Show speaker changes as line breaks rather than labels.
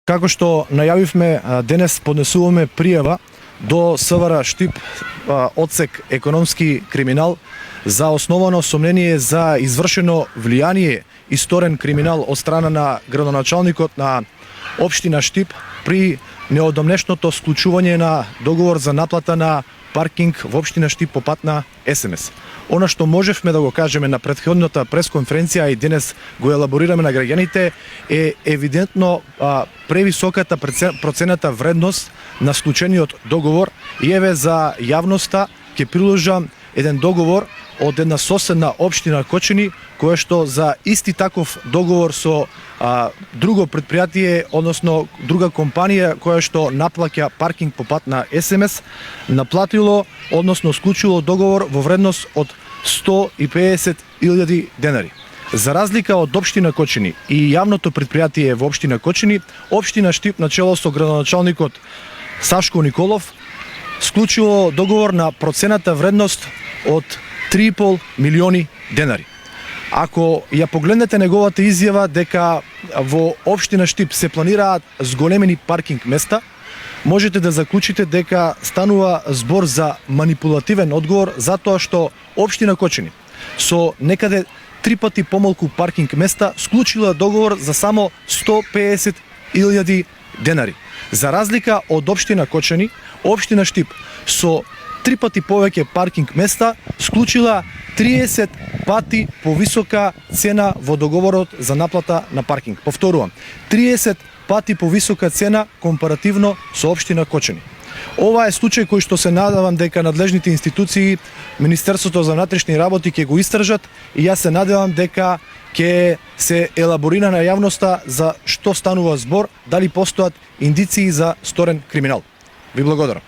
Како што најавивме, денес поднесуваме пријава до СВР Штип, одсек економски криминал, за основано сомнение за извршено влијание и сторен криминал од страна на градоначалникот на општина Штип при неодамнешното склучување на договор за наплата на паркинг во општина Штип по пат на СМС. Она што можевме да го кажеме на претходната пресконференција и денес го елаборираме на граѓаните е евидентно превисоката процената вредност на склучениот договор, и еве за јавноста ќе приложам еден договор од една соседна општина Кочани, која што за исти таков договор со друго предпријатие, односно друга компанија која што наплаќа паркинг по пат на СМС, наплатило, односно склучило договор во вредност од 150.000 денари. За разлика од општина Кочани и јавното предпријатие во општина Кочани, општина Штип на чело со градоначалникот Сашко Николов склучило договор на процената вредност од 3,5 милиони денари. Ако ја погледнете неговата изјава дека во општина Штип се планираат зголемени паркинг места, можете да заклучите дека станува збор за манипулативен одговор, затоа што општина Кочани со некаде 3 пати помалку паркинг места склучила договор за само 150.000 денари. За разлика од општина Кочани, општина Штип со 3 пати повеќе паркинг места склучила 30 пати повисока цена во договорот за наплата на паркинг. Повторувам, 30 пати повисока цена компаративно со општина Кочани. Ова е случај кој што се надевам дека надлежните институции, Министерството за внатрешни работи ќе го истражат, и јас се надевам дека ќе се елаборира на јавноста за што станува збор, дали постојат индиции за сторен криминал. Ви благодарам.